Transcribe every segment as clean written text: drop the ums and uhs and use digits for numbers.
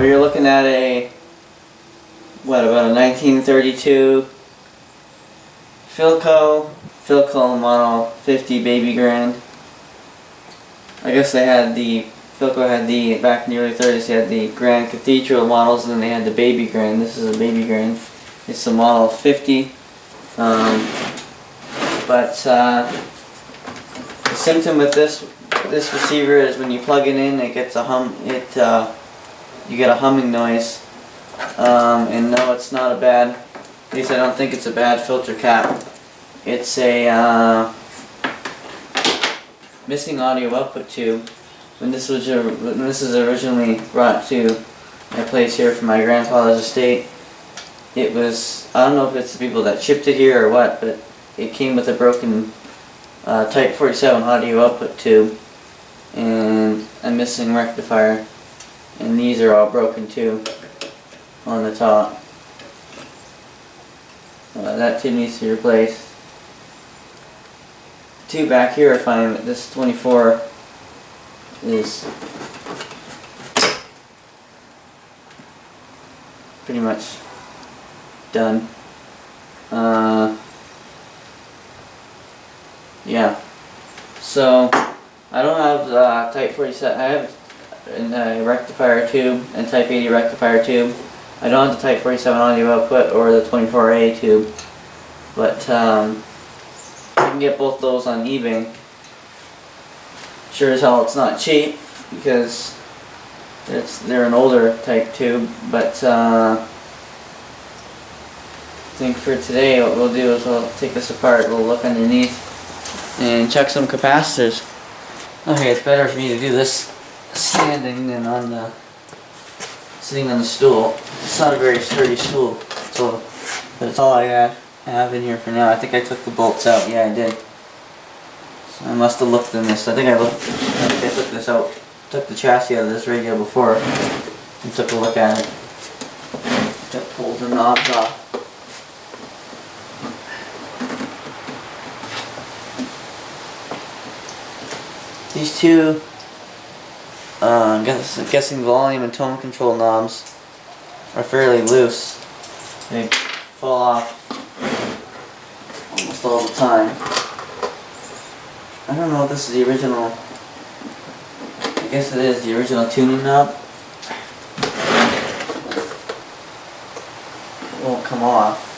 you're looking at about a 1932 Philco model 50 baby grand. I guess Philco had back in the early 30s, they had the Grand Cathedral models, and then they had the baby grand. This is a baby grand. It's the model 50. But the symptom with this receiver is when you plug it in, it gets a you get a humming noise. And no, it's not a bad, at least I don't think it's a bad filter cap. It's a missing audio output tube. When this was originally brought to my place here from my grandfather's estate, it was, I don't know if it's the people that shipped it here or what, but it came with a broken Type 47 audio output tube and a missing rectifier, and these are all broken too on the top. That tube needs to be replaced. The two back here are fine, but this 24 is pretty much done. Yeah. So I don't have Type 47. I have a rectifier tube and Type 80 rectifier tube. I don't have the Type 47 audio output or the 24A tube, but I can get both those on eBay. Sure as hell it's not cheap because they're an older type tube, but I think for today what we'll do is we'll take this apart, we'll look underneath and check some capacitors. Okay, it's better for me to do this standing than sitting on the stool. It's not a very sturdy stool, so that's all I have in here for now. I think I took the bolts out. Yeah, I did. So I must have looked in this. I think I took this out. Took the chassis out of this radio before and took a look at it. Pulled the knobs off. These two, I'm guessing volume and tone control knobs are fairly loose. They fall off almost all the time. I don't know if this is the original. I guess it is the original tuning knob. It won't come off.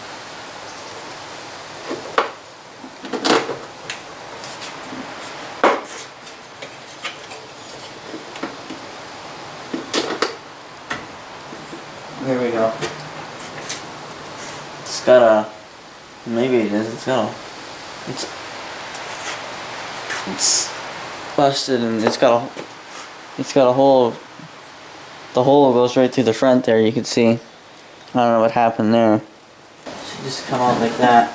There we go. It's got a, maybe it is, it's busted, and it's got a hole. The hole goes right through the front there, you can see. I don't know what happened there. It should just come out like that.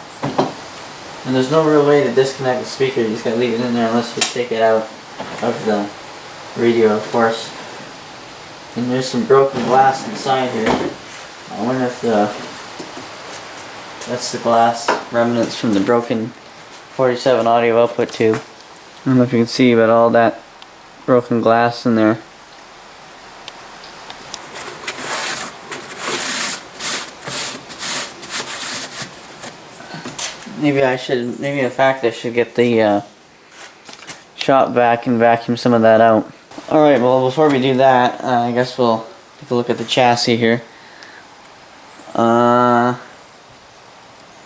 And there's no real way to disconnect the speaker, you just gotta leave it in there unless you take it out of the radio, of course. And there's some broken glass inside here. I wonder if that's the glass remnants from the broken 47 audio output tube. I don't know if you can see, but all that broken glass in there. Maybe in fact I should get the shop vac and vacuum some of that out. Alright, well before we do that, I guess we'll take a look at the chassis here.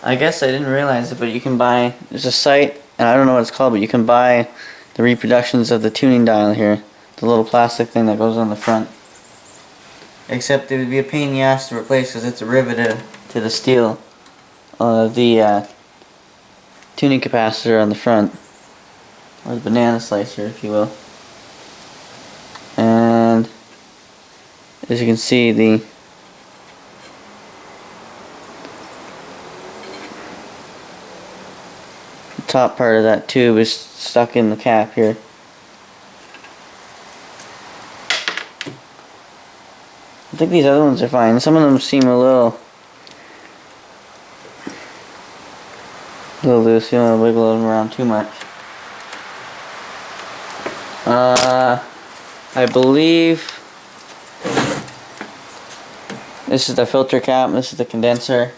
I guess I didn't realize it, but you can buy, there's a site, and I don't know what it's called, but you can buy the reproductions of the tuning dial here. The little plastic thing that goes on the front. Except it would be a pain in the ass to replace because it's riveted to the steel of the tuning capacitor on the front. Or the banana slicer, if you will. And as you can see, the top part of that tube is stuck in the cap here. I think these other ones are fine. Some of them seem a little loose. You don't want to wiggle them around too much. I believe This is the filter cap, this is the condenser,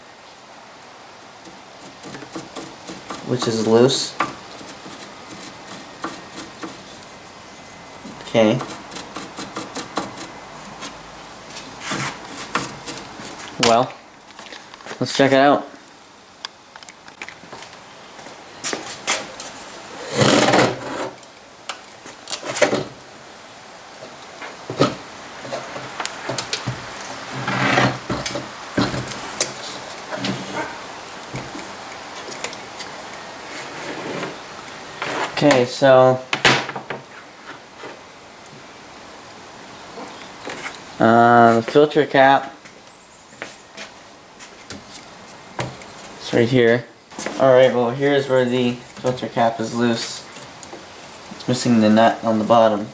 which is loose. Okay. Well, let's check it out. Okay, so the filter cap, it's right here. Alright, well here's where the filter cap is loose. It's missing the nut on the bottom.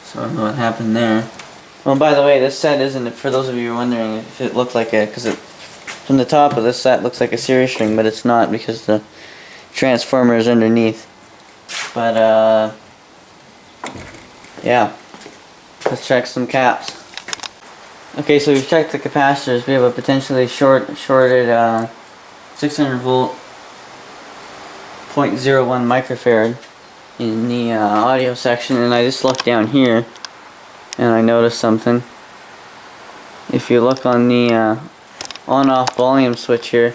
So I don't know what happened there. Well, by the way, this set isn't, for those of you wondering if it looked like a, because it, from the top of this set looks like a series string, but it's not because the transformer is underneath. But yeah, let's check some caps. Okay, so we've checked the capacitors. We have a potentially shorted 600 volt 0.01 microfarad in the audio section, and I just looked down here and I noticed something. If you look on the on-off volume switch here,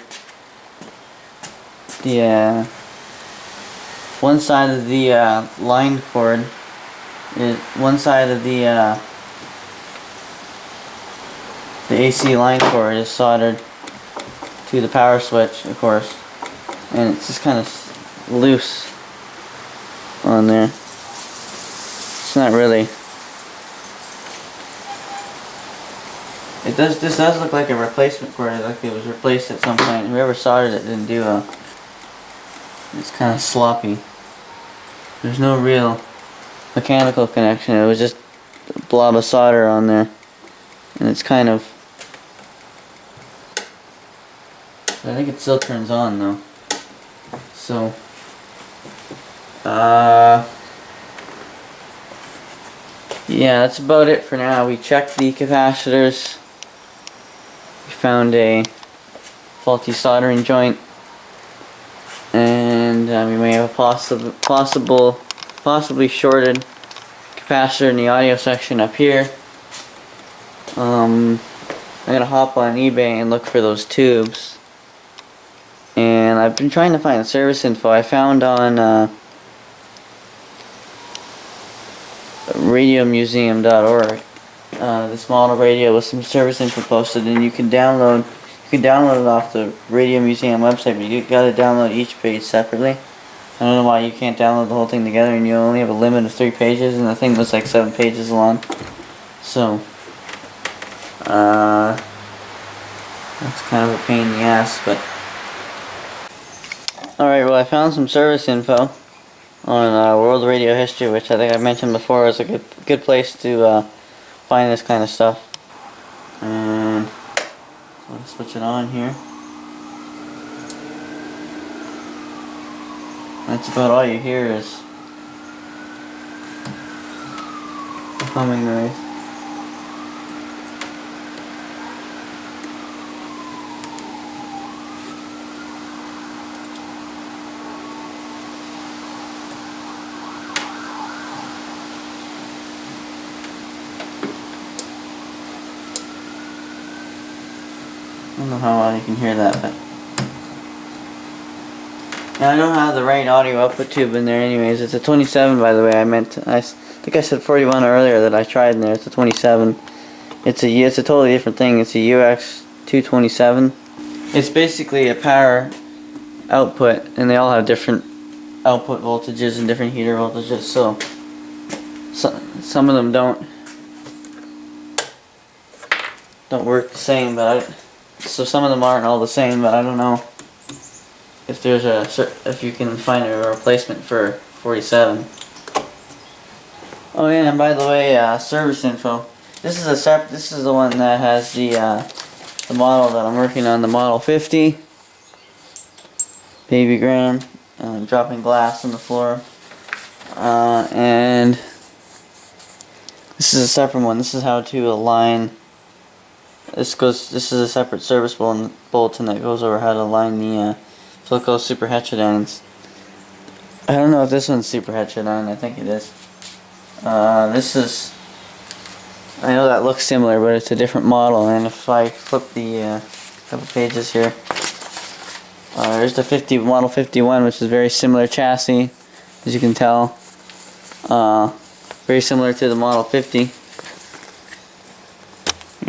the one side of the line cord is one side of the AC line cord is soldered to the power switch, of course, and it's just kind of loose on there. It's not really. This does look like a replacement cord, like it was replaced at some point. Whoever soldered it didn't do a. It's kind of sloppy. There's no real mechanical connection. It was just a blob of solder on there, and it's kind of. I think it still turns on though. So. Yeah, that's about it for now. We checked the capacitors. We found a faulty soldering joint, and we may have a possibly shorted capacitor in the audio section up here. I'm gonna hop on eBay and look for those tubes, and I've been trying to find service info. I found on radiomuseum.org this model radio with some service info posted, and you can download it off the Radio Museum website, but you gotta download each page separately. I don't know why you can't download the whole thing together, and you only have a limit of 3 pages, and the thing was like 7 pages long. So that's kind of a pain in the ass, but alright, well I found some service info on World Radio History, which I think I mentioned before is a good place to find this kind of stuff. And so I'll switch it on here. That's about all you hear is the humming noise. I don't know how well you can hear that, but now I don't have the right audio output tube in there anyways. It's a 27, by the way. I think I said 41 earlier that I tried in there. It's a 27. It's a totally different thing. It's a UX227. It's basically a power output, and they all have different output voltages and different heater voltages. So some of them don't work the same, but so some of them aren't all the same, but I don't know if there's if you can find a replacement for 47. Oh yeah, and by the way, service info. This is the one that has the model that I'm working on, the Model 50. Baby grand, dropping glass on the floor, and This is a separate one. This is how to align. This is a separate service bulletin that goes over how to align the Philco Super Heterodynes. I don't know if this one's Super Heterodyne. I think it is. This is. I know that looks similar, but it's a different model. And if I flip the couple pages here, there's the model 51, which is very similar chassis, as you can tell. Very similar to the model 50.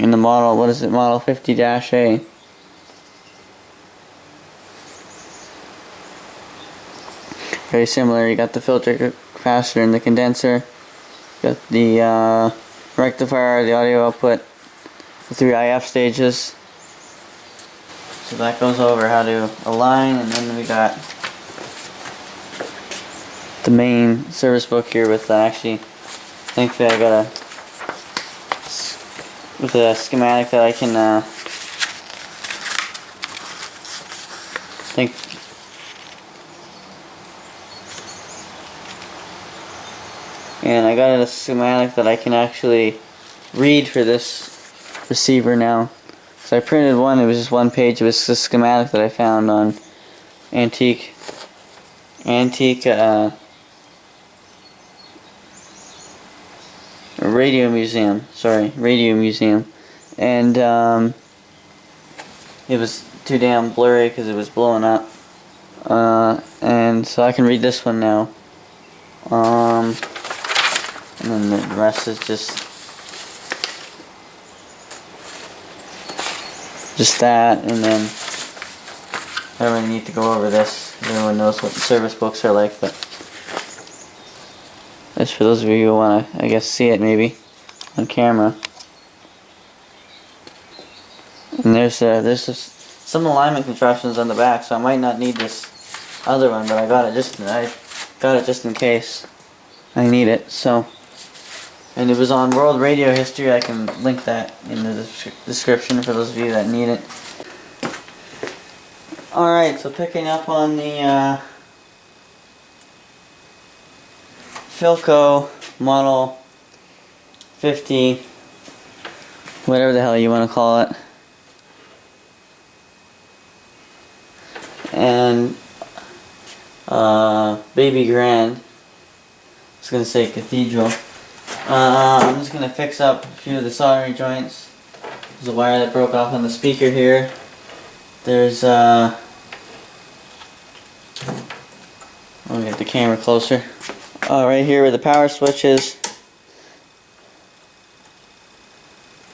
And the model, what is it? Model 50-A. Very similar. You got the filter capacitor and the condenser. Got the rectifier, the audio output, the 3 IF stages. So that goes over how to align, and then we got the main service book here with actually, thankfully I got with a schematic that I can and I got a schematic that I can actually read for this receiver now. So I printed one, it was just one page, it was a schematic that I found on Antique Radio Museum, and it was too damn blurry because it was blowing up, and so I can read this one now, and then the rest is just that, and then I don't really need to go over this, everyone knows what the service books are like, but that's for those of you who want to, I guess, see it maybe on camera. And there's some alignment instructions on the back, so I might not need this other one, but I got it just in case I need it. So, and it was on World Radio History. I can link that in the description for those of you that need it. All right, so picking up on the Philco model 50, whatever the hell you want to call it, and Baby Grand, I was going to say Cathedral. I'm just going to fix up a few of the soldering joints. There's a wire that broke off on the speaker here. There's let me get the camera closer. Right here where the power switch is,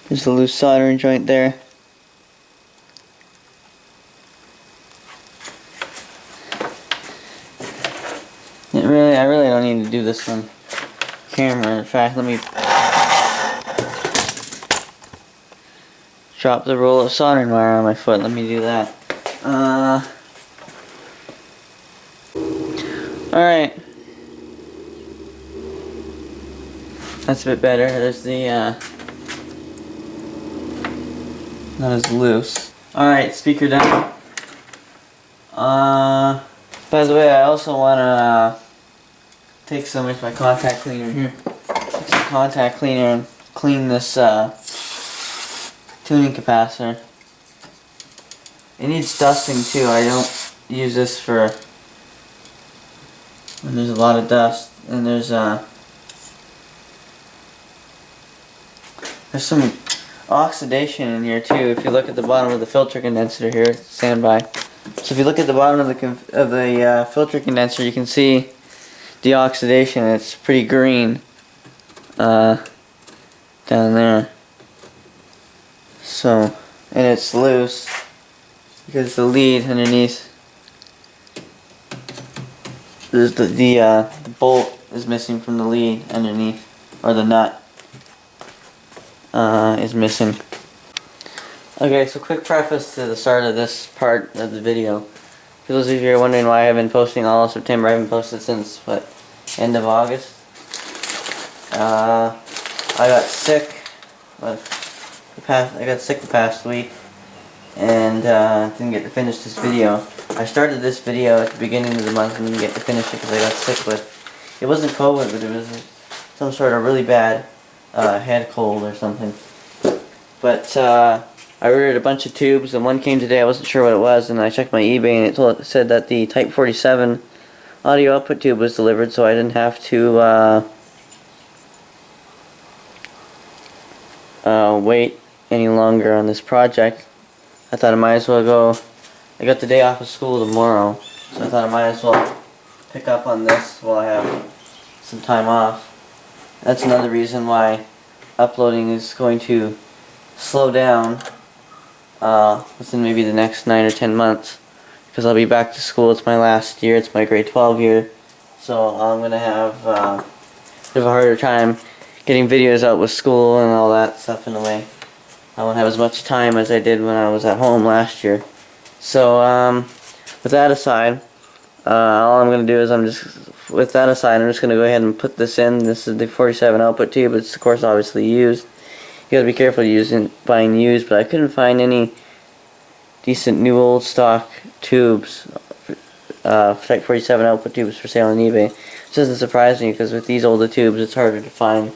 there's a loose soldering joint there. I really don't need to do this on camera. In fact, let me drop the roll of soldering wire on my foot. Let me do that. Alright. That's a bit better. There's the not as loose. Alright, speaker down. By the way, I also wanna take some with my contact cleaner here. Take some contact cleaner and clean this tuning capacitor. It needs dusting too. I don't use this for when there's a lot of dust, and there's some oxidation in here too. If you look at the bottom of the filter condenser here, stand by. So if you look at the bottom of the filter condenser, you can see the oxidation. It's pretty green down there. So, and it's loose because the lead underneath, there's the bolt is missing from the lead underneath, or the nut is missing. Okay, so quick preface to the start of this part of the video. For those of you who are wondering why I've been posting all of September, I haven't posted since, what, end of August? I got sick. I got sick the past week, and didn't get to finish this video. I started this video at the beginning of the month and didn't get to finish it because I got sick with, it wasn't COVID, but it was some sort of really bad head cold or something. But I ordered a bunch of tubes, and one came today. I wasn't sure what it was, and I checked my eBay, and it said that the Type 47 audio output tube was delivered, so I didn't have to wait any longer on this project. I thought I might as well go. I got the day off of school tomorrow, so I thought I might as well pick up on this while I have some time off. That's another reason why uploading is going to slow down within maybe the next 9 or 10 months, because I'll be back to school. It's my last year. It's my grade 12 year, so I'm gonna have a bit of a harder time getting videos out with school and all that stuff in the way. I won't have as much time as I did when I was at home last year. So with that aside, all I'm going to do is I'm just going to go ahead and put this in. This is the 47 output tube. It's of course obviously used. You got to be careful buying used, but I couldn't find any decent new old stock tubes, Type 47 output tubes for sale on eBay. Which doesn't surprise me, because with these older tubes it's harder to find.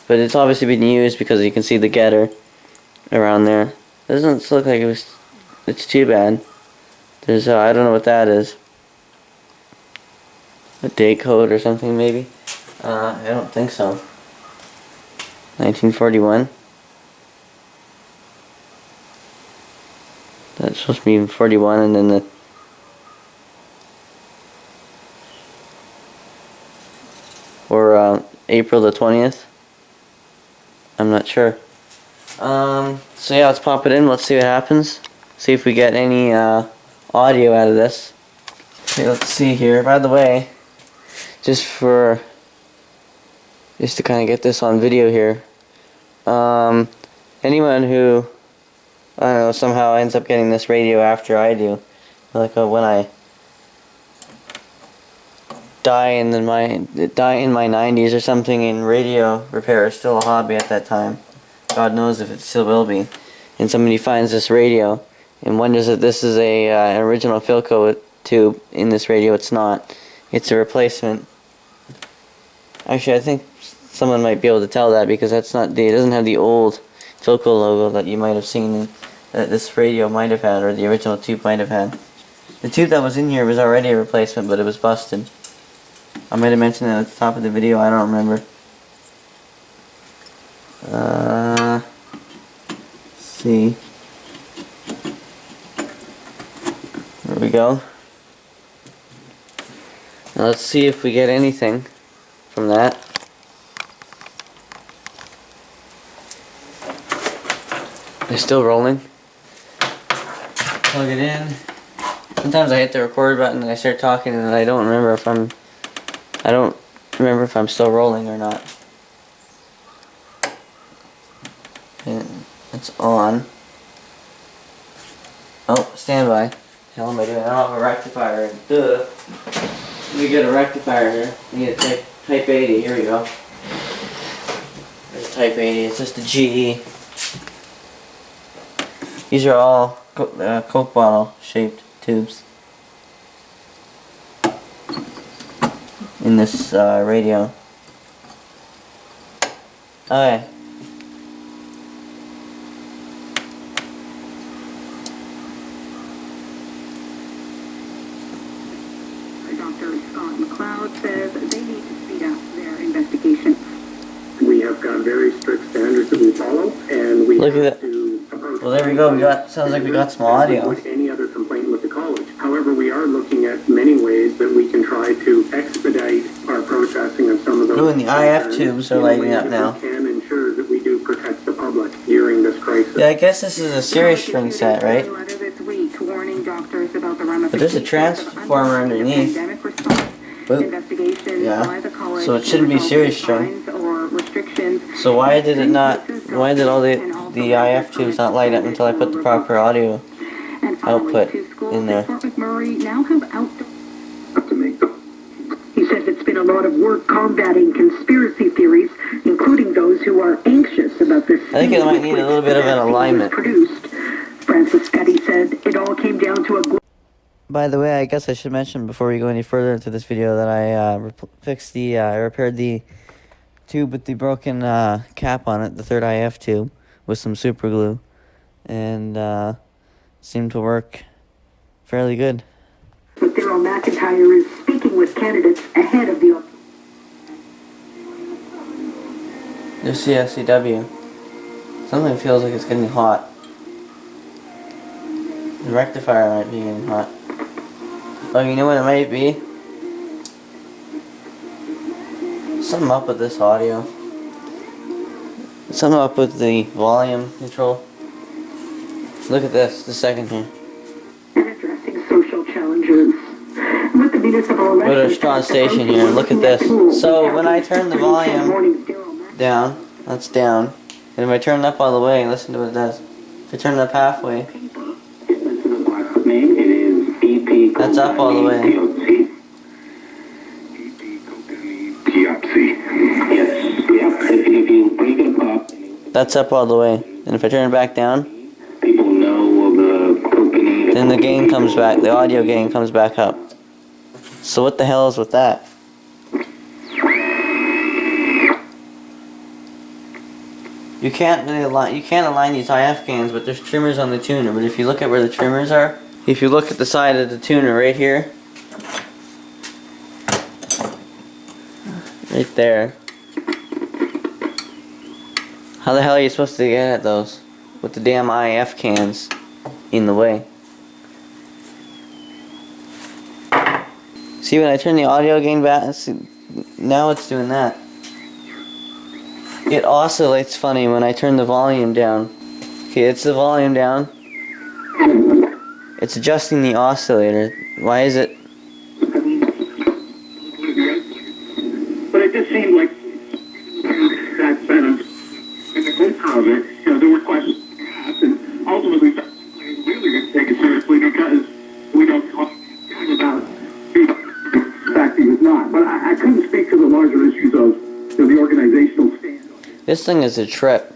But it's obviously been used, because you can see the getter around there. It doesn't look like it's too bad. There's I don't know what that is. A date code or something maybe? I don't think so. 1941. That's supposed to be 41, and then the April the 20th. I'm not sure. So yeah, let's pop it in. Let's see what happens. See if we get any audio out of this. Okay, let's see here. By the way, just to kind of get this on video here, anyone who, I don't know, somehow ends up getting this radio after I do, like when I die in my 90s or something, and radio repair is still a hobby at that time. God knows if it still will be. And somebody finds this radio and wonders if this is an original Philco tube in this radio. It's not. It's a replacement. Actually, I think someone might be able to tell that, because that's not. It doesn't have the old Philco logo that you might have seen that this radio might have had, or the original tube might have had. The tube that was in here was already a replacement, but it was busted. I might have mentioned that at the top of the video. I don't remember. Let's see. There we go. Now let's see if we get anything from that. They're still rolling. Plug it in. Sometimes I hit the record button and I start talking, and I don't remember if I'm still rolling or not. And it's on. Oh, standby. Hell am I doing? I don't have a rectifier. Duh. Let me get a rectifier here. I need a type 80. Here we go. There's type 80. It's just a GE. These are all Coke bottle shaped tubes in this radio. Okay. Dr. Scott McLeod says they need to speed up their investigation. We have got very strict standards that we follow, and we look at that. Well, there we go. Sounds like we got some audio. Any other complaint with the college. However, we are looking at many ways that we can try to expedite our processing of some of those. Ooh, and the IF tubes are lighting up now. We can ensure that we do protect the public during this crisis. Yeah, I guess this is a series string set, right? But there's a transformer underneath. Oop. Yeah. So it shouldn't be series string. So why did all the IF tubes not light up until I put the proper audio output in there? He says it's been a lot of work combating conspiracy theories, including those who are anxious about this. I think it might need a little bit of an alignment. Francis Scuddy said it all came down to a. By the way, I guess I should mention before we go any further into this video that I repaired the tube with the broken cap on it, the third IF tube, with some super glue, and seemed to work fairly good. But Daryl McIntyre is speaking with candidates ahead of the... The CSCW. Something feels like it's getting hot. The rectifier might be getting hot. Oh, you know what it might be? Something up with this audio. Something up with the volume control. Look at this, the second here. And addressing social challenges. With the municipal Go to a strong station here and look at this. So when I turn the volume down, that's down. And if I turn it up all the way, listen to what it does. If I turn it up halfway, that's up all the way. That's up all the way. And if I turn it back down, then the gain comes back, the audio gain comes back up. So what the hell is with that? You can't align these IF cans, but there's trimmers on the tuner. But if you look at where the trimmers are, if you look at the side of the tuner right here, right there. How the hell are you supposed to get at those with the damn IF cans in the way? See, when I turn the audio gain back, see, now it's doing that. It oscillates funny when I turn the volume down. Okay, it's the volume down. It's adjusting the oscillator. Why is it? But it just seemed like that sentence in the compound, there were questions asked, and ultimately really didn't take it seriously because we don't talk about the fact he was not. But I couldn't speak to the larger issues of the organizational stand. This thing is a trip.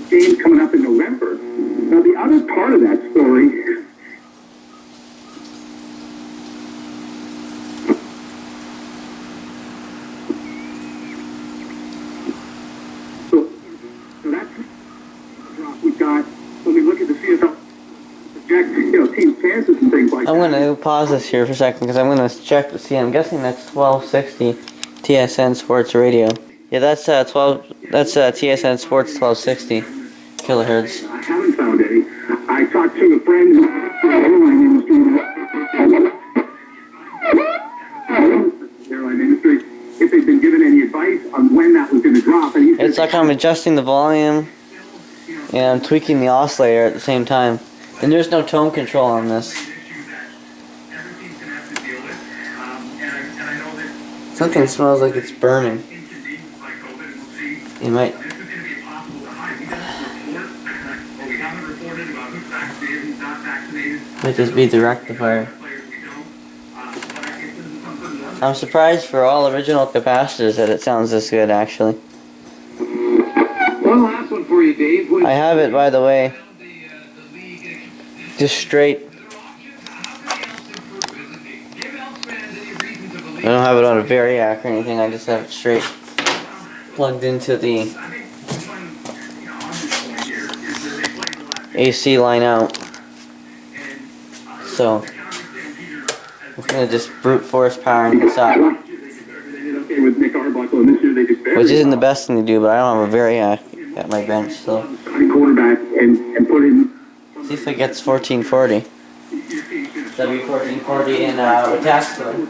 Games coming up in November. Now the other part of that story. So that's the drop we got when we look at the CFL project, team chances and things like that. I'm gonna pause this here for a second because I'm gonna check to see. I'm guessing that's 1260 TSN Sports Radio. Yeah, that's TSN Sports 1260 kilohertz. I haven't found any. I talked to a friend in the airline industry if they've been given any advice on when that was going to drop. And It's like I'm adjusting the volume and I'm tweaking the oscillator at the same time. And there's no tone control on this. Something smells like it's burning. You might. Might just be the rectifier. I'm surprised for all original capacitors that it sounds this good, actually. one last one for you, Dave. I have it, by the way, just straight. I don't have it on a variac or anything, I just have it straight plugged into the AC line out. So I'm gonna just brute force powering this up, which isn't the best thing to do, but I don't have a variac at my bench, so see if it gets 1440. W1440 in Wetaskiwin.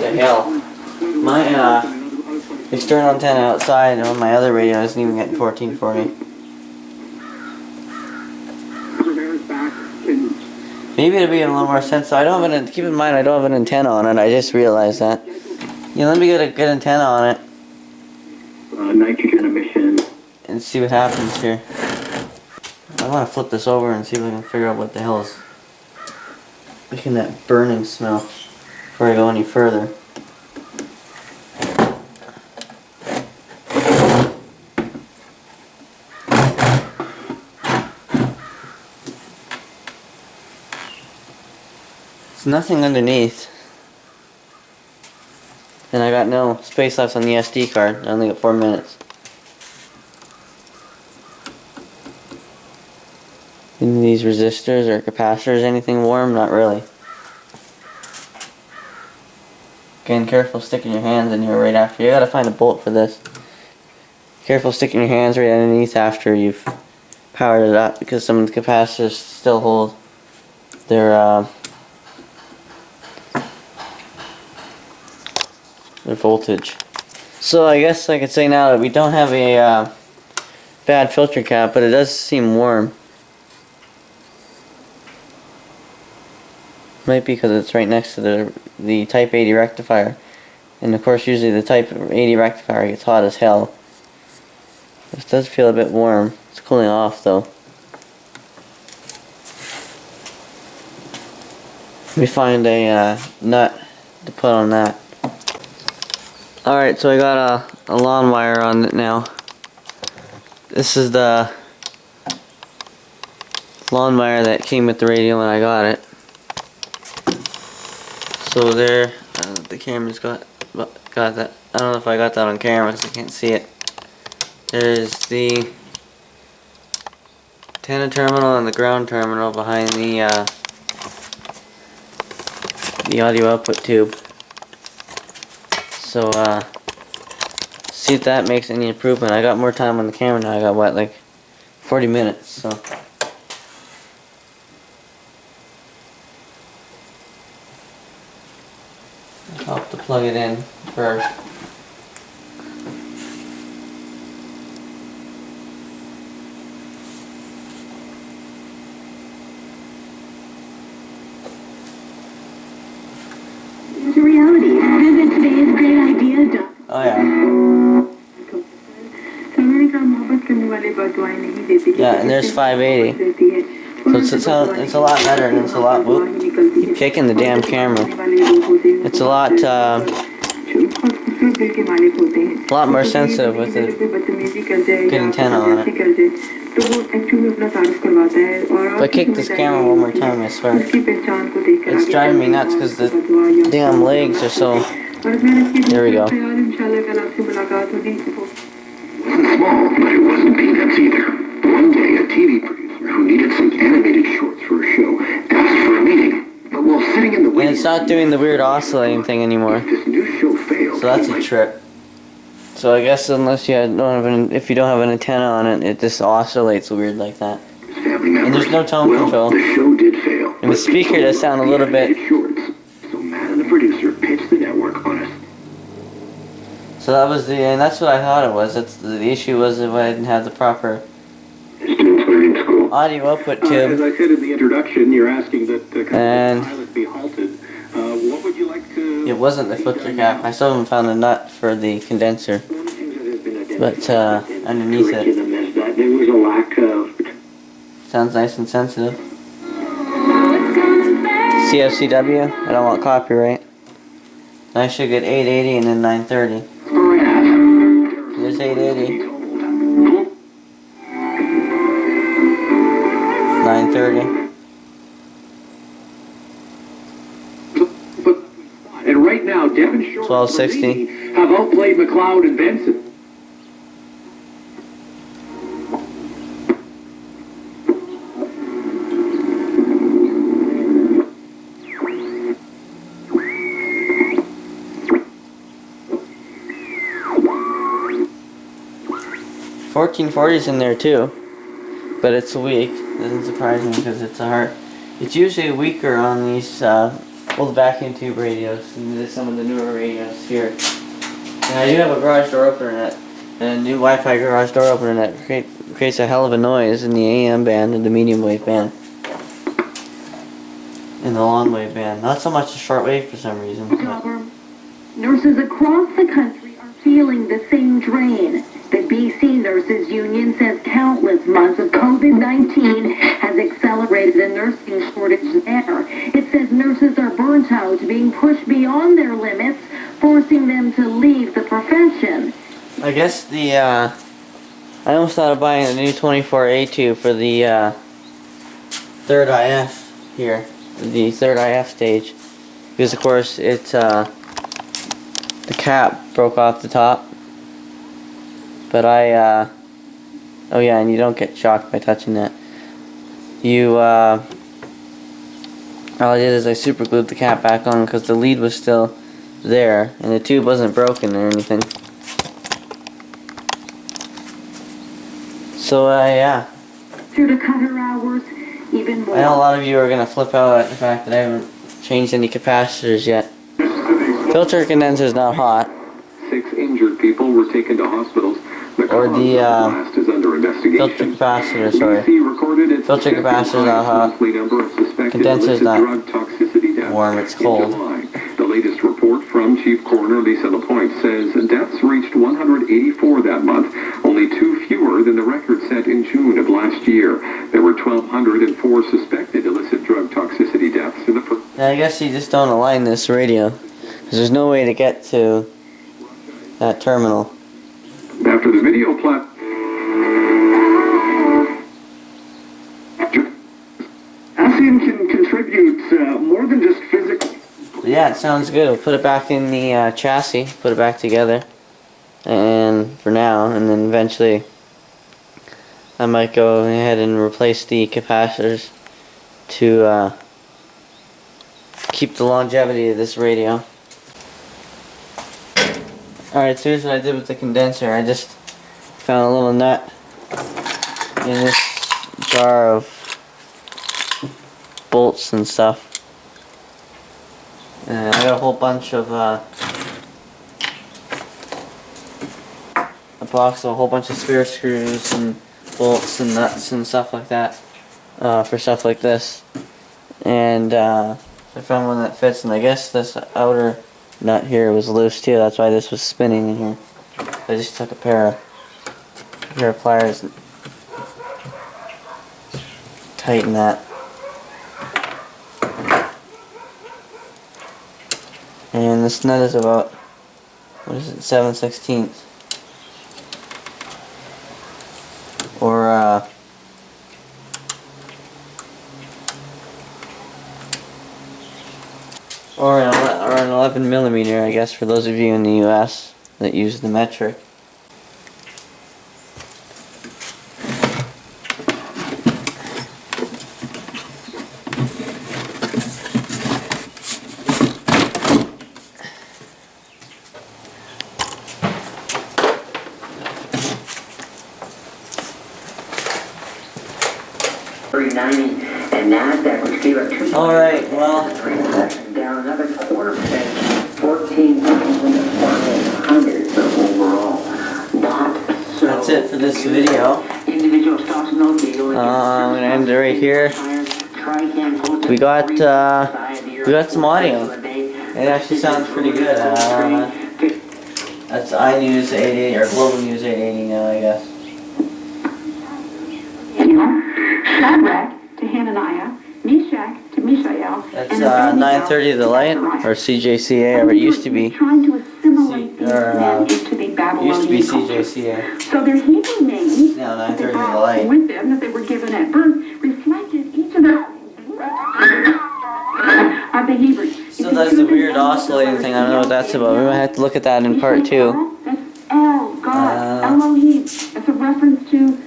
The hell. My external antenna outside on my other radio isn't even getting 1440. Maybe it'll be a little more sense. I don't have keep in mind I don't have an antenna on it. I just realized that. Yeah, let me get a good antenna on it. Nitrogen emission. And see what happens here. I want to flip this over and see if I can figure out what the hell is making that burning smell before I go any further. There's nothing underneath. And I got no space left on the SD card. I only got 4 minutes. Any these resistors or capacitors, anything warm? Not really. Again, careful sticking your hands in here right after. You gotta find a bolt for this. Careful sticking your hands right underneath after you've powered it up, because some of the capacitors still hold their voltage. So I guess I could say now that we don't have a bad filter cap, but it does seem warm. Might be because it's right next to the Type 80 rectifier, and of course usually the Type 80 rectifier gets hot as hell. This does feel a bit warm. It's cooling off though. Let me find a nut to put on that. Alright, so I got a lawn wire on it now. This is the lawn wire that came with the radio when I got it. So there, the camera's got that. I don't know if I got that on camera because I can't see it. There's the antenna terminal and the ground terminal behind the audio output tube. So see if that makes any improvement. I got more time on the camera now. I got what, like 40 minutes. So I'll have to plug it in first. Reality. Visit today's great idea. Oh yeah. Yeah, and there's 580. So it's a lot better, and it's a lot. Whoop, keep kicking the damn camera. It's a lot more sensitive with a good antenna on it. If I kick this camera one more time, I swear, it's driving me nuts because the damn legs are so. There we go. It wasn't small, but it wasn't peanuts either. One day, a TV producer who needed some animated shorts for a show asked for a meeting. But while sitting in the And it's not doing the weird oscillating thing anymore. this new show failed. So that's a trip. So I guess unless you don't have if you don't have an antenna on it, it just oscillates weird like that. And there's no tone control. The show did fail. And the speaker does sound a little bit. So Matt and the producer pitched the network on us. So that was and that's what I thought it was. That's the issue was if I didn't have the proper Students learning school. audio output As tube. I said in the introduction, you're asking that the And pilot be halted. What would you like to... it wasn't the filter cap. I still haven't found a nut for the condenser. But underneath it, Is that there was a lack of... sounds nice and sensitive. CFCW, I don't want copyright. I should get 880 and then 930. There's 880. 930. And right now, Devon Shore 1260. have outplayed McLeod and Benson. $1440's in there too, but it's weak. Doesn't surprise me because it's a hard. It's usually weaker on these old vacuum tube radios than some of the newer radios here. And I do have a garage door opener net, and a new Wi-Fi garage door opener net creates a hell of a noise in the AM band and the medium wave band, in the long wave band. Not so much the short wave for some reason. But Nurses across the country are feeling the same drain. The BC Nurses Union says countless months of COVID-19 has accelerated the nursing shortage there. It says nurses are burnt out, being pushed beyond their limits, forcing them to leave the profession. I guess I almost thought of buying a new 24A tube for the third IF here. the third IF stage, because of course it's the cap broke off the top. But oh yeah, and you don't get shocked by touching that. All I did is I super glued the cap back on because the lead was still there and the tube wasn't broken or anything. So yeah. To cut her hours even more. I know a lot of you are gonna flip out at the fact that I haven't changed any capacitors yet. Filter condenser's not hot. 6 injured people were taken to hospitals. Or the blast is under investigation. filter capacitor, sorry. Filter capacitor's not hot. Condenser's not warm, it's cold. The latest report from Chief Coroner Lisa Lapointe says deaths reached 184 that month, only 2 fewer than the record set in June of last year. There were 1,204 suspected illicit drug toxicity deaths in the first. I guess you just don't align this radio, because there's no way to get to that terminal. After the video Potassium can contribute more than just physically. Yeah, it sounds good. We'll put it back in the chassis, put it back together, and for now, and then eventually I might go ahead and replace the capacitors to keep the longevity of this radio. Alright, so here's what I did with the condenser. I just found a little nut in this jar of bolts and stuff. And I got a whole bunch of a box of a whole bunch of spare screws and bolts and nuts and stuff like that for stuff like this. And I found one that fits, and I guess this outer nut here was loose too. That's why this was spinning in here. I just took a pair of pliers and tighten that. And this nut is about, what is it, 7/16. Or an 11mm, I guess, for those of you in the US that use the metric. Alright, well, down another 0.25%, 14,400 overall. That's it for this video. I'm gonna end it right here. We got some audio. It actually sounds pretty good. That's iNews 880 or Global News 880 now, I guess. Shadrach to Hananiah, Meshach to Mishael. That's 930 The Light, or CJCA, or it used to be. Trying to assimilate these men into the Babylonian CJCA. So their Hebrew names Now 930 The Light. with them that they were given at birth reflected each of the Hebrews. So that's the weird oscillating thing. I don't know what that's about. We might have to look at that in part 2. That's El, God, Elohim. That's a reference to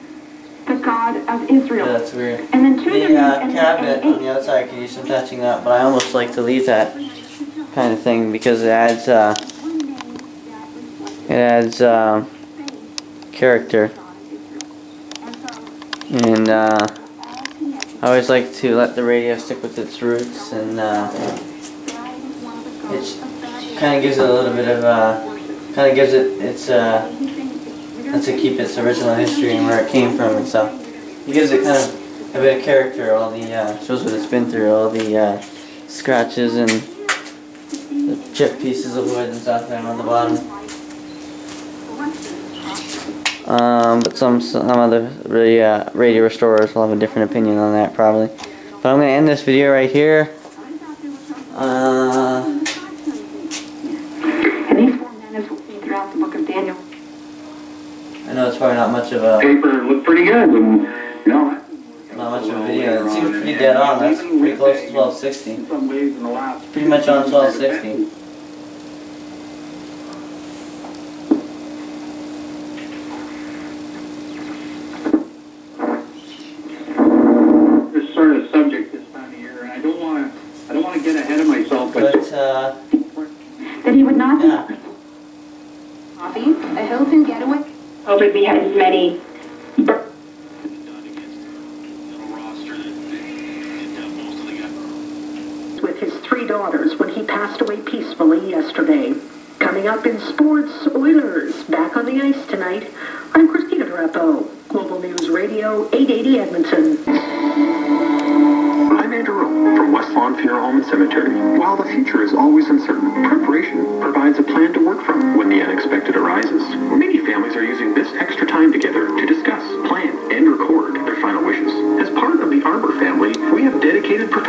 the God of Israel. Yeah, that's weird. And then The cabinet on the outside could use some touching up, but I almost like to leave that kind of thing because it adds character. And I always like to let the radio stick with its roots, and it kind of gives it a little bit of kind of gives it its lets it keep its original history and where it came from and stuff. It gives it kind of a bit of character. All the shows what it's been through, all the scratches and the chipped pieces of wood and stuff down on the bottom. But some other radio restorers will have a different opinion on that probably. But I'm going to end this video right here. And these 4 men is throughout the book of Daniel. I know it's probably not much of a Paper looked pretty good, and not much of a video. It seems pretty dead on. That's pretty close to 1260. In some ways in the last Pretty much on 1260. this sort of subject this time of year, and I don't want to get ahead of myself, but That he would not yeah. coffee, a Hilton getaway. Hoping we had as many. With his 3 daughters when he passed away peacefully yesterday. Coming up in sports, Oilers back on the ice tonight. I'm Christina Drapeau, Global News Radio 880 Edmonton. I'm Andrew Rowe from West Lawn Funeral Home and Cemetery. While the future is always uncertain, preparation provides a plan to work from when the unexpected arises. Many families are using this extra time together to discuss, plan, and record their final wishes. As part of the Arbor family, we have dedicated professionals